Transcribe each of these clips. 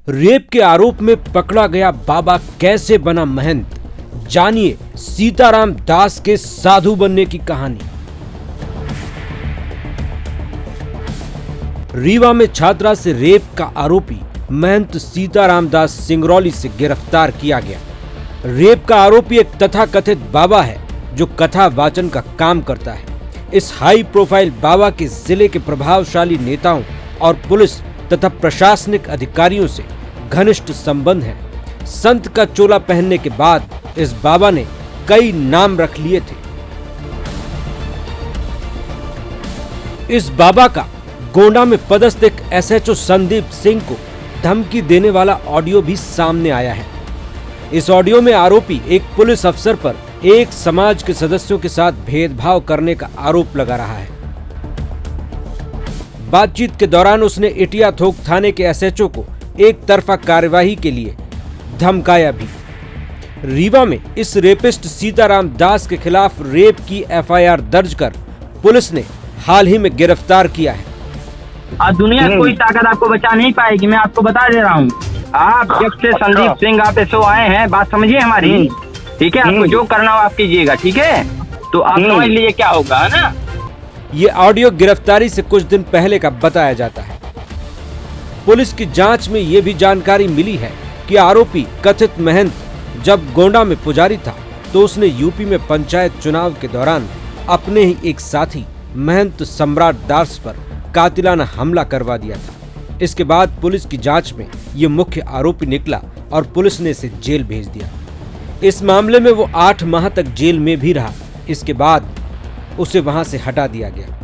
Rape के आरोप में पकड़ा गया बाबा कैसे बना महंत, जानिए सीताराम दास के साधु बनने की कहानी। रीवा में छात्रा से रेप का आरोपी महंत सीताराम दास सिंगरौली से गिरफ्तार किया गया। रेप का आरोपी एक तथाकथित बाबा है जो कथा वाचन का काम करता है। इस हाई प्रोफाइल बाबा के जिले के प्रभावशाली नेताओं और पुलिस तथा प्रशासनिक अधिकारियों से घनिष्ठ संबंध है। संत का चोला पहनने के बाद इस बाबा ने कई नाम रख लिए थे। इस बाबा का गोंडा में पदस्थ एक एसएचओ संदीप सिंह को धमकी देने वाला ऑडियो भी सामने आया है। इस ऑडियो में आरोपी एक पुलिस अफसर पर एक समाज के सदस्यों के साथ भेदभाव करने का आरोप लगा रहा है। बातचीत के दौरान उसने इटिया थोक थाने के एसएचओ को एक तरफा कार्यवाही के लिए धमकाया भी। रीवा में इस रेपिस्ट सीताराम दास के खिलाफ रेप की एफआईआर दर्ज कर पुलिस ने हाल ही में गिरफ्तार किया है। आज दुनिया कोई ताकत आपको बचा नहीं पाएगी, मैं आपको बता दे रहा हूँ। आप जब से संदीप सिंह आप ऐसे आए हैं, बात समझिए हमारी, ठीक है? आपको जो करना हो आप कीजिएगा, ठीक है? तो आप समझ लीजिए क्या होगा, है ना? ये ऑडियो गिरफ्तारी से कुछ दिन पहले का बताया जाता है। पुलिस की जांच में ये भी जानकारी मिली है कि आरोपी कथित महंत जब गोंडा में पुजारी था तो उसने यूपी में पंचायत चुनाव के दौरान अपने ही एक साथी महंत सम्राट दास पर कातिलाना हमला करवा दिया था। इसके बाद पुलिस की जांच में ये मुख्य आरोपी निकला और पुलिस ने इसे जेल भेज दिया। इस मामले में वो 8 माह तक जेल में भी रहा। इसके बाद उसे वहां से हटा दिया गया।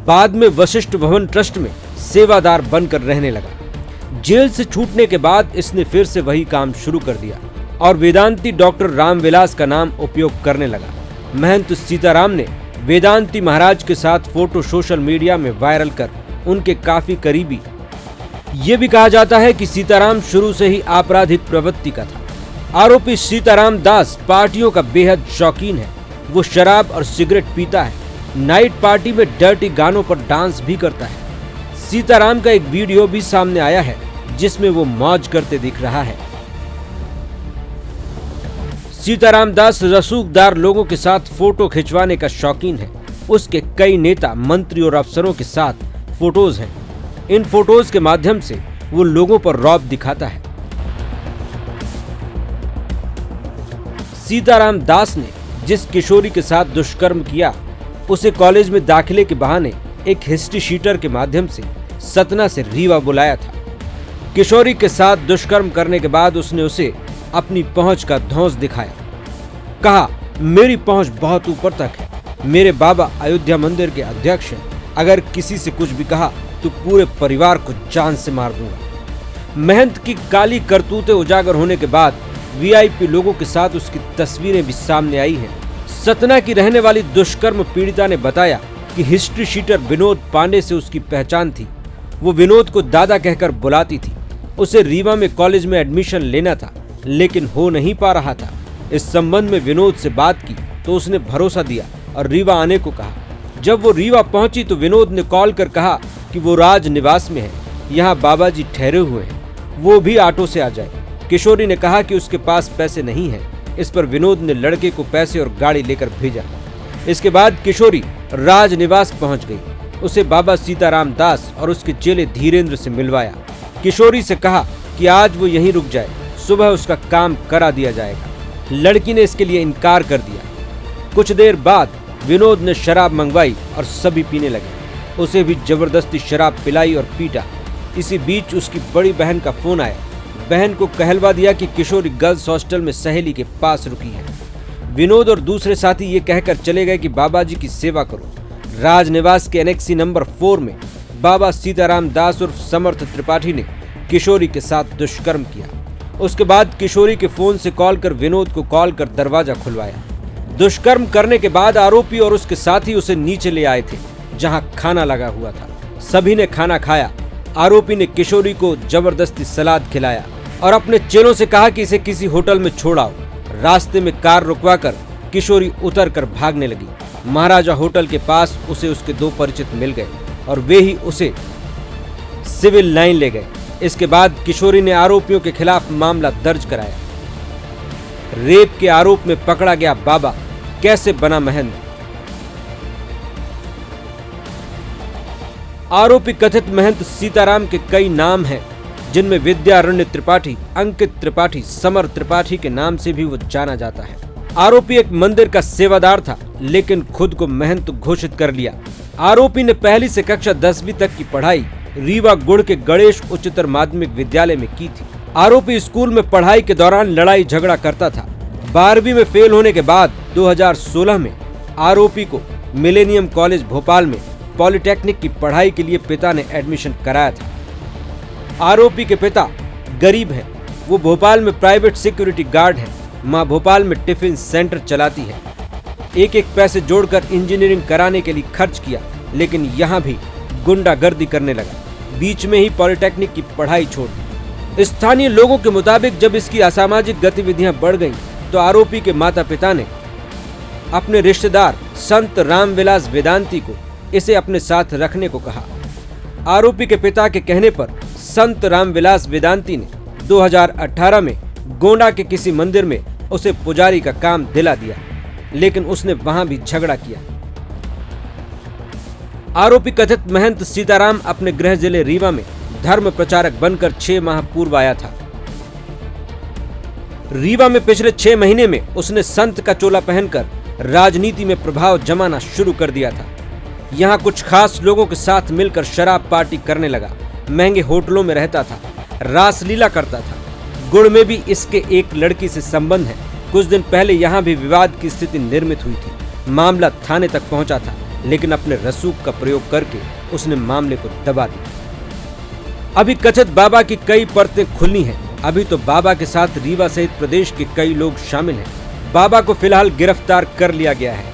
बाद में वशिष्ठ भवन ट्रस्ट में सेवादार बनकर रहने लगा। जेल से छूटने के बाद इसने फिर से वही काम शुरू कर दिया और वेदांती डॉक्टर रामविलास का नाम उपयोग करने लगा। महंत सीताराम ने वेदांती महाराज के साथ फोटो सोशल मीडिया में वायरल कर उनके काफी करीबी। ये भी कहा जाता है कि सीताराम शुरू से ही आपराधिक प्रवृत्ति का था। आरोपी सीताराम दास पार्टियों का बेहद शौकीन है। वो शराब और सिगरेट पीता है। नाइट पार्टी में डर्टी गानों पर डांस भी करता है। सीताराम का एक वीडियो भी सामने आया है जिसमें वो मौज करते दिख रहा है। सीताराम दास रसूखदार लोगों के साथ फोटो खिंचवाने का शौकीन है। उसके कई नेता, मंत्री और अफसरों के साथ फोटोज हैं। इन फोटोज के माध्यम से वो लोगों पर रौब दिखाता है। सीताराम दास ने जिस किशोरी के साथ दुष्कर्म किया उसे कॉलेज में दाखिले के बहाने एक हिस्ट्री शीटर के माध्यम से सतना से रीवा बुलाया था। किशोरी के साथ दुष्कर्म करने के बाद उसने उसे अपनी पहुंच का धौंस दिखाया। कहा, मेरी पहुंच बहुत ऊपर तक है। मेरे बाबा अयोध्या मंदिर के अध्यक्ष हैं। अगर किसी से कुछ भी कहा तो पूरे परिवार को जान से मार दूंगा। महंत की काली करतूतें उजागर होने के बाद वीआईपी लोगों के साथ उसकी तस्वीरें भी सामने आई हैं। सतना की रहने वाली दुष्कर्म पीड़िता ने बताया कि हिस्ट्री शीटर विनोद पांडे से उसकी पहचान थी। वो विनोद को दादा कहकर बुलाती थी। उसे रीवा में कॉलेज में एडमिशन लेना था लेकिन हो नहीं पा रहा था। इस संबंध में विनोद से बात की तो उसने भरोसा दिया और रीवा आने को कहा। जब वो रीवा पहुंची तो विनोद ने कॉल कर कहा कि वो राज निवास में है, यहाँ बाबा जी ठहरे हुए हैं, वो भी ऑटो से आ जाए। किशोरी ने कहा कि उसके पास पैसे नहीं हैं। इस पर विनोद ने लड़के को पैसे और गाड़ी लेकर भेजा। इसके बाद किशोरी राज निवास पहुंच गई। उसे बाबा सीताराम दास और उसके चेले धीरेन्द्र से मिलवाया। किशोरी से कहा कि आज वो यहीं रुक जाए, सुबह उसका काम करा दिया जाएगा। लड़की ने इसके लिए इनकार कर दिया। कुछ देर बाद विनोद ने शराब मंगवाई और सभी पीने लगे। उसे भी जबरदस्ती शराब पिलाई और पीटा। इसी बीच उसकी बड़ी बहन का फोन आया। बहन को कहलवा दिया कि किशोरी गर्ल्स हॉस्टल में सहेली के पास रुकी है। विनोद और दूसरे साथी ये कहकर चले गए कि बाबा जी की सेवा करो। राज निवास के एनेक्सी नंबर 4 में बाबा सीताराम दास उर्फ समर्थ त्रिपाठी ने किशोरी के साथ दुष्कर्म किया। उसके बाद किशोरी के फोन से कॉल कर विनोद को कॉल कर दरवाजा खुलवाया। दुष्कर्म करने के बाद आरोपी और उसके साथी उसे नीचे ले आए थे जहां खाना लगा हुआ था। सभी ने खाना खाया। आरोपी ने किशोरी को जबरदस्ती सलाद खिलाया और अपने चेलों से कहा कि इसे किसी होटल में छोड़ आओ। रास्ते में कार रुकवाकर किशोरी उतर कर भागने लगी। महाराजा होटल के पास उसे उसके 2 परिचित मिल गए और वे ही उसे सिविल लाइन ले गए। इसके बाद किशोरी ने आरोपियों के खिलाफ मामला दर्ज कराया। रेप के आरोप में पकड़ा गया बाबा कैसे बना महेंद्र। आरोपी कथित महंत सीताराम के कई नाम हैं, जिनमें विद्यारण्य त्रिपाठी, अंकित त्रिपाठी, समर त्रिपाठी के नाम से भी वो जाना जाता है। आरोपी एक मंदिर का सेवादार था, लेकिन खुद को महंत घोषित कर लिया। आरोपी ने पहली से कक्षा 10वीं तक की पढ़ाई रीवा गुड़ के गणेश उच्चतर माध्यमिक विद्यालय में की थी। आरोपी स्कूल में पढ़ाई के दौरान लड़ाई झगड़ा करता था। 12वीं में फेल होने के बाद 2016 में आरोपी को मिलेनियम कॉलेज भोपाल में पॉलिटेक्निक की पढ़ाई के लिए पिता ने एडमिशन कराया था। आरोपी के पिता गरीब हैं, वो भोपाल में प्राइवेट सिक्योरिटी गार्ड हैं। मां भोपाल में टिफिन सेंटर चलाती है। एक एक पैसे जोड़कर इंजीनियरिंग कराने के लिए खर्च किया, लेकिन यहाँ भी गुंडागर्दी करने लगा। बीच में ही पॉलिटेक्निक की पढ़ाई छोड़ दी। स्थानीय लोगों के मुताबिक जब इसकी असामाजिक गतिविधियां बढ़ गईं, तो आरोपी के माता पिता ने अपने रिश्तेदार संत रामविलास वेदांती को इसे अपने साथ रखने को कहा। आरोपी के पिता के कहने पर संत रामविलास वेदांती ने 2018 में गोंडा के किसी मंदिर में उसे पुजारी का काम दिला दिया, लेकिन उसने वहां भी झगड़ा किया। आरोपी कथित महंत सीताराम अपने गृह जिले रीवा में धर्म प्रचारक बनकर 6 माह पूर्व आया था। रीवा में पिछले 6 महीने में उसने संत का चोला पहनकर राजनीति में प्रभाव जमाना शुरू कर दिया था। यहाँ कुछ खास लोगों के साथ मिलकर शराब पार्टी करने लगा, महंगे होटलों में रहता था, रासलीला करता था। गुड़ में भी इसके एक लड़की से संबंध है। कुछ दिन पहले यहाँ भी विवाद की स्थिति निर्मित हुई थी। मामला थाने तक पहुंचा था, लेकिन अपने रसूख का प्रयोग करके उसने मामले को दबा दिया। अभी कथित बाबा की कई परतें खुली हैं। अभी तो बाबा के साथ रीवा सहित प्रदेश के कई लोग शामिल हैं। बाबा को फिलहाल गिरफ्तार कर लिया गया है।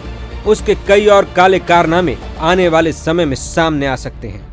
उसके कई और काले कारनामे आने वाले समय में सामने आ सकते हैं।